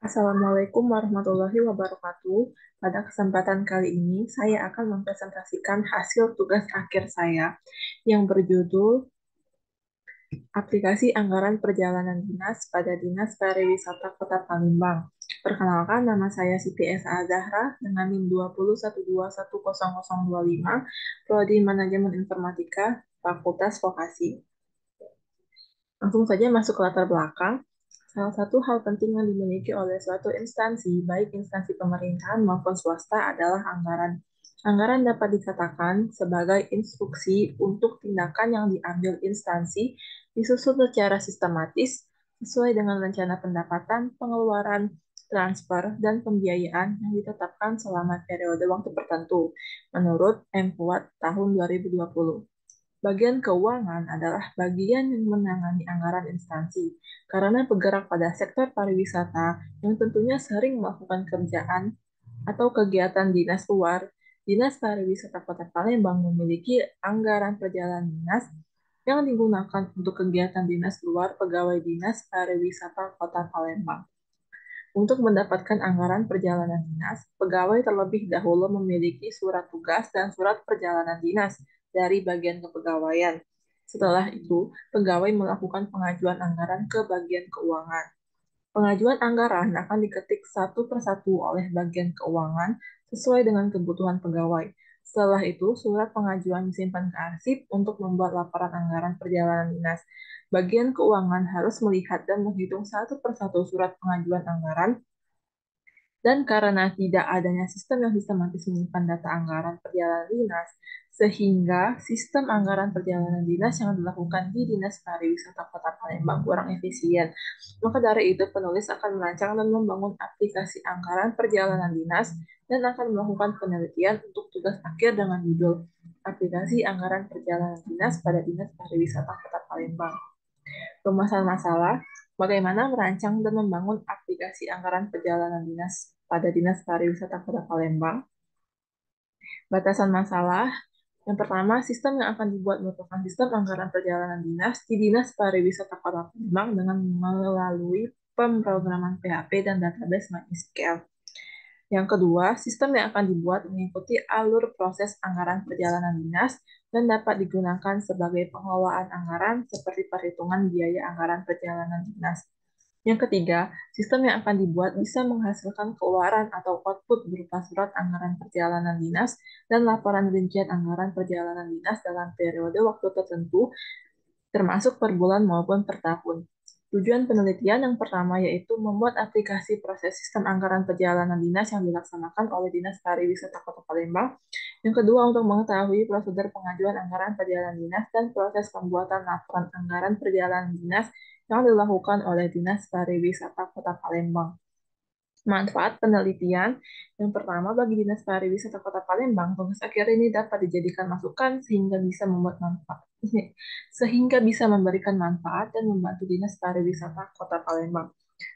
Assalamualaikum warahmatullahi wabarakatuh. Pada kesempatan kali ini, saya akan mempresentasikan hasil tugas akhir saya yang berjudul Aplikasi Anggaran Perjalanan Dinas pada Dinas Pariwisata Kota Palembang. Perkenalkan, nama saya Siti S.A. Zahra dengan NIM 2012110025, Prodi Manajemen Informatika, Fakultas Vokasi. Langsung saja masuk ke latar belakang. Salah satu hal penting yang dimiliki oleh suatu instansi, baik instansi pemerintahan maupun swasta, adalah anggaran. Anggaran dapat dikatakan sebagai instruksi untuk tindakan yang diambil instansi disusun secara sistematis sesuai dengan rencana pendapatan, pengeluaran, transfer, dan pembiayaan yang ditetapkan selama periode waktu tertentu menurut MPUAT tahun 2020. Bagian keuangan adalah bagian yang menangani anggaran instansi, karena bergerak pada sektor pariwisata yang tentunya sering melakukan kerjaan atau kegiatan dinas luar. Dinas Pariwisata Kota Palembang memiliki anggaran perjalanan dinas yang digunakan untuk kegiatan dinas luar pegawai Dinas Pariwisata Kota Palembang. Untuk mendapatkan anggaran perjalanan dinas, pegawai terlebih dahulu memiliki surat tugas dan surat perjalanan dinas dari bagian kepegawaian. Setelah itu, pegawai melakukan pengajuan anggaran ke bagian keuangan. Pengajuan anggaran akan diketik satu persatu oleh bagian keuangan sesuai dengan kebutuhan pegawai. Setelah itu, surat pengajuan disimpan ke arsip untuk membuat laporan anggaran perjalanan dinas. Bagian keuangan harus melihat dan menghitung satu persatu surat pengajuan anggaran, dan karena tidak adanya sistem yang sistematis menyimpan data anggaran perjalanan dinas, sehingga sistem anggaran perjalanan dinas yang dilakukan di Dinas Pariwisata Kota Palembang kurang efisien. Maka dari itu, penulis akan merancang dan membangun aplikasi anggaran perjalanan dinas dan akan melakukan penelitian untuk tugas akhir dengan judul Aplikasi Anggaran Perjalanan Dinas pada Dinas Pariwisata Kota Palembang. Permasalahan masalah, bagaimana merancang dan membangun aplikasi anggaran perjalanan dinas pada Dinas Pariwisata Kota Palembang. Batasan masalah, yang pertama, sistem yang akan dibuat merupakan sistem anggaran perjalanan dinas di Dinas Pariwisata Kota Palembang dengan melalui pemrograman PHP dan database MySQL. Yang kedua, sistem yang akan dibuat mengikuti alur proses anggaran perjalanan dinas dan dapat digunakan sebagai pengelolaan anggaran seperti perhitungan biaya anggaran perjalanan dinas. Yang ketiga, sistem yang akan dibuat bisa menghasilkan keluaran atau output berupa surat anggaran perjalanan dinas dan laporan rincian anggaran perjalanan dinas dalam periode waktu tertentu, termasuk per bulan maupun per tahun. Tujuan penelitian yang pertama yaitu membuat aplikasi proses sistem anggaran perjalanan dinas yang dilaksanakan oleh Dinas Pariwisata Kota Palembang. Yang kedua, untuk mengetahui prosedur pengajuan anggaran perjalanan dinas dan proses pembuatan laporan anggaran perjalanan dinas yang dilakukan oleh Dinas Pariwisata Kota Palembang. Manfaat penelitian yang pertama, bagi Dinas Pariwisata Kota Palembang, tugas akhir ini dapat dijadikan masukan sehingga bisa memberikan manfaat dan membantu Dinas Pariwisata Kota Palembang.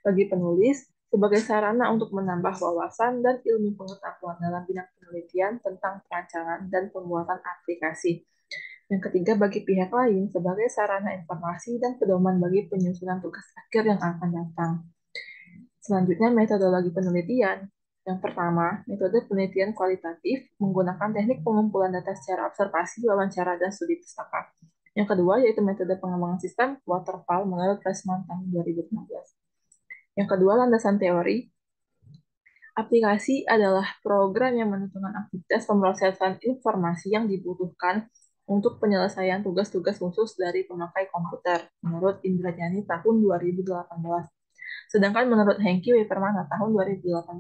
Bagi penulis, sebagai sarana untuk menambah wawasan dan ilmu pengetahuan dalam bidang penelitian tentang perancangan dan pembuatan aplikasi. Yang ketiga, bagi pihak lain, sebagai sarana informasi dan pedoman bagi penyusunan tugas akhir yang akan datang. Selanjutnya, metodologi penelitian. Yang pertama, metode penelitian kualitatif menggunakan teknik pengumpulan data secara observasi, wawancara, dan studi pustaka. Yang kedua, yaitu metode pengembangan sistem waterfall menurut Pressman tahun 2015. Yang kedua, landasan teori. Aplikasi adalah program yang menentukan aktivitas pemrosesan informasi yang dibutuhkan untuk penyelesaian tugas-tugas khusus dari pemakai komputer, menurut Indrajani tahun 2018. Sedangkan menurut Hengki W. Permana tahun 2018,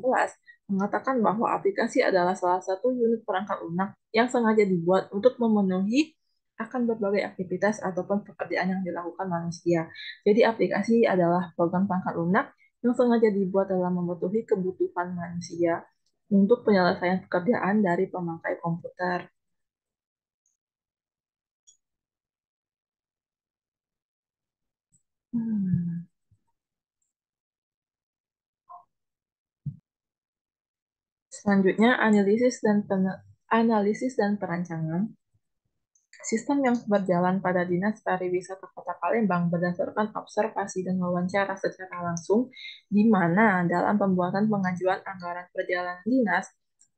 mengatakan bahwa aplikasi adalah salah satu unit perangkat lunak yang sengaja dibuat untuk memenuhi akan berbagai aktivitas ataupun pekerjaan yang dilakukan manusia. Jadi aplikasi adalah program perangkat lunak yang sengaja dibuat dalam memenuhi kebutuhan manusia untuk penyelesaian pekerjaan dari pemakai komputer. Hmm. Selanjutnya, analisis dan perancangan. Sistem yang berjalan pada Dinas Pariwisata Kota Palembang berdasarkan observasi dan wawancara secara langsung, di mana dalam pembuatan pengajuan anggaran perjalanan dinas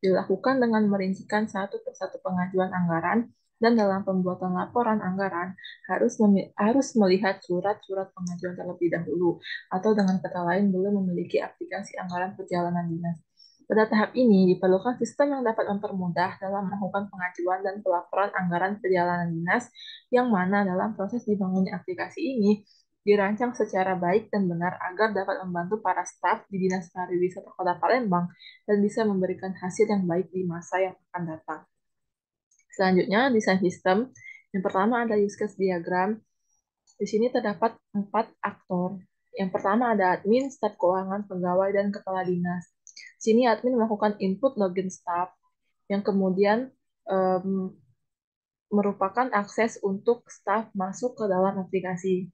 dilakukan dengan merincikan satu persatu pengajuan anggaran, dan dalam pembuatan laporan anggaran harus melihat surat-surat pengajuan terlebih dahulu, atau dengan kata lain belum memiliki aplikasi anggaran perjalanan dinas. Pada tahap ini, diperlukan sistem yang dapat mempermudah dalam melakukan pengajuan dan pelaporan anggaran perjalanan dinas, yang mana dalam proses dibangunnya aplikasi ini dirancang secara baik dan benar agar dapat membantu para staf di Dinas Pariwisata Kota Palembang dan bisa memberikan hasil yang baik di masa yang akan datang. Selanjutnya, desain sistem. Yang pertama ada use case diagram. Di sini terdapat 4 aktor. Yang pertama ada admin, staf keuangan, pegawai, dan kepala dinas. Di sini admin melakukan input login staf, yang kemudian merupakan akses untuk staf masuk ke dalam aplikasi.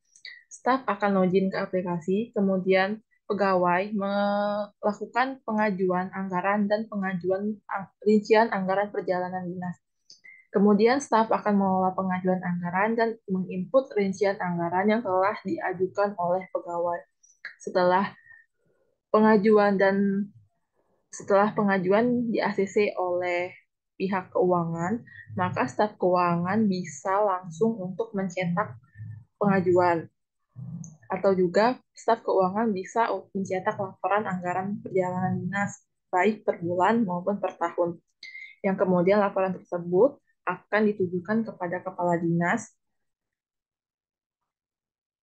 Staf akan login ke aplikasi, kemudian pegawai melakukan pengajuan anggaran dan pengajuan rincian anggaran perjalanan dinas. Kemudian staf akan mengelola pengajuan anggaran dan menginput rincian anggaran yang telah diajukan oleh pegawai. Setelah pengajuan dan setelah pengajuan di ACC oleh pihak keuangan, maka staf keuangan bisa langsung untuk mencetak pengajuan, atau juga staf keuangan bisa mencetak laporan anggaran perjalanan dinas baik per bulan maupun per tahun. Yang kemudian laporan tersebut akan ditujukan kepada kepala dinas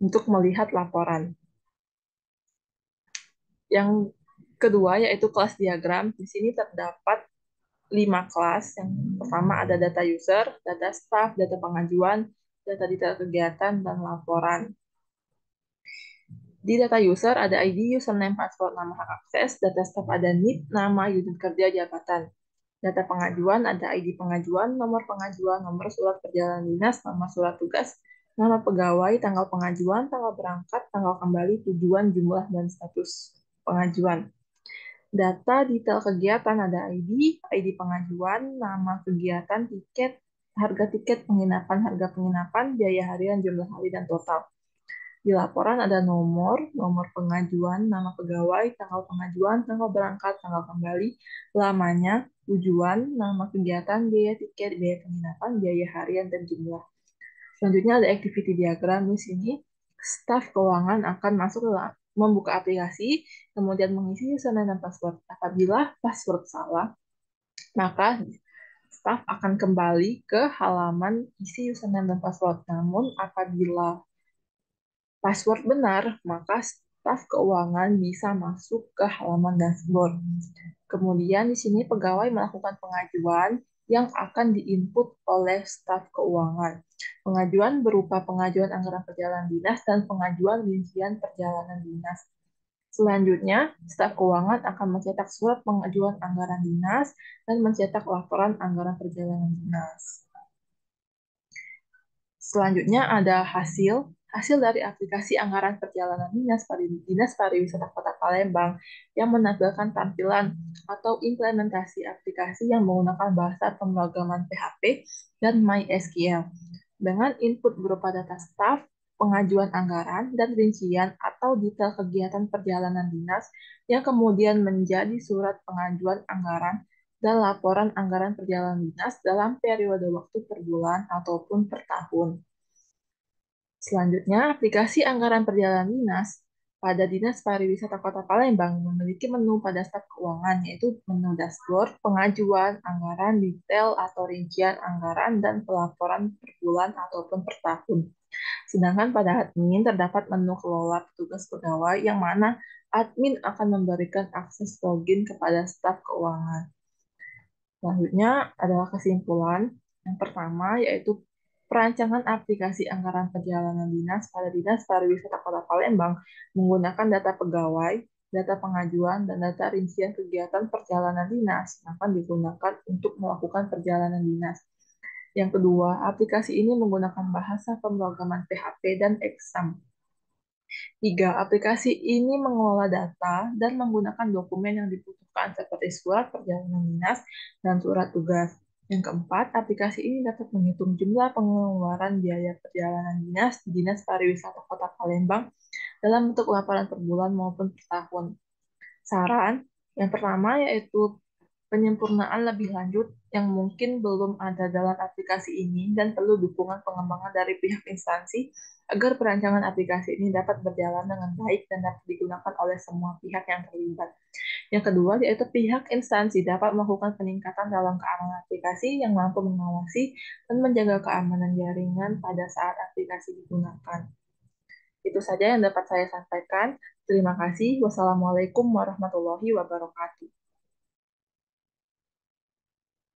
untuk melihat laporan. Yang kedua yaitu kelas diagram. Di sini terdapat 5 kelas. Yang pertama ada data user, data staff, data pengajuan, data detail kegiatan, dan laporan. Di data user ada ID, username, password, nama hak akses. Data staff ada NIP, nama, unit kerja, jabatan. Data pengajuan ada ID pengajuan, nomor surat perjalanan dinas, nomor surat tugas, nama pegawai, tanggal pengajuan, tanggal berangkat, tanggal kembali, tujuan, jumlah, dan status pengajuan. Data detail kegiatan ada ID pengajuan, nama kegiatan, tiket, harga tiket penginapan, harga penginapan, biaya harian, jumlah hari, dan total. Di laporan ada nomor pengajuan, nama pegawai, tanggal pengajuan, tanggal berangkat, tanggal kembali, lamanya, tujuan, nama kegiatan, biaya tiket, biaya penginapan, biaya harian, dan jumlah. Selanjutnya ada activity diagram. Di sini, staf keuangan akan masuk ke membuka aplikasi, kemudian mengisi username dan password. Apabila password salah, maka staf akan kembali ke halaman isi username dan password. Namun, apabila password benar, maka staf keuangan bisa masuk ke halaman dashboard. Kemudian di sini pegawai melakukan pengajuan yang akan diinput oleh staf keuangan. Pengajuan berupa pengajuan anggaran perjalanan dinas dan pengajuan rincian perjalanan dinas. Selanjutnya, staf keuangan akan mencetak surat pengajuan anggaran dinas dan mencetak laporan anggaran perjalanan dinas. Selanjutnya ada hasil dari aplikasi anggaran perjalanan Dinas Pariwisata Kota Palembang yang menampilkan tampilan atau implementasi aplikasi yang menggunakan bahasa pemrograman PHP dan MySQL dengan input berupa data staff, pengajuan anggaran, dan rincian atau detail kegiatan perjalanan dinas yang kemudian menjadi surat pengajuan anggaran dan laporan anggaran perjalanan dinas dalam periode waktu per bulan ataupun per tahun. Selanjutnya, aplikasi anggaran perjalanan dinas pada Dinas Pariwisata Kota Palembang memiliki menu pada staf keuangan, yaitu menu dashboard, pengajuan, anggaran, detail atau rincian anggaran, dan pelaporan per bulan ataupun per tahun. Sedangkan pada admin terdapat menu kelola petugas pegawai yang mana admin akan memberikan akses login kepada staf keuangan. Selanjutnya adalah kesimpulan. Yang pertama yaitu perancangan aplikasi anggaran perjalanan dinas pada Dinas Pariwisata Kota Palembang menggunakan data pegawai, data pengajuan, dan data rincian kegiatan perjalanan dinas yang akan digunakan untuk melakukan perjalanan dinas. Yang kedua, aplikasi ini menggunakan bahasa pemrograman PHP dan Exam. Tiga, aplikasi ini mengelola data dan menggunakan dokumen yang dibutuhkan seperti surat perjalanan dinas dan surat tugas. Yang keempat, aplikasi ini dapat menghitung jumlah pengeluaran biaya perjalanan dinas di Dinas Pariwisata Kota Palembang dalam bentuk laporan per bulan maupun per tahun. Saran yang pertama yaitu penyempurnaan lebih lanjut yang mungkin belum ada dalam aplikasi ini dan perlu dukungan pengembangan dari pihak instansi agar perancangan aplikasi ini dapat berjalan dengan baik dan dapat digunakan oleh semua pihak yang terlibat. Yang kedua, yaitu pihak instansi dapat melakukan peningkatan dalam keamanan aplikasi yang mampu mengawasi dan menjaga keamanan jaringan pada saat aplikasi digunakan. Itu saja yang dapat saya sampaikan. Terima kasih. Wassalamualaikum warahmatullahi wabarakatuh.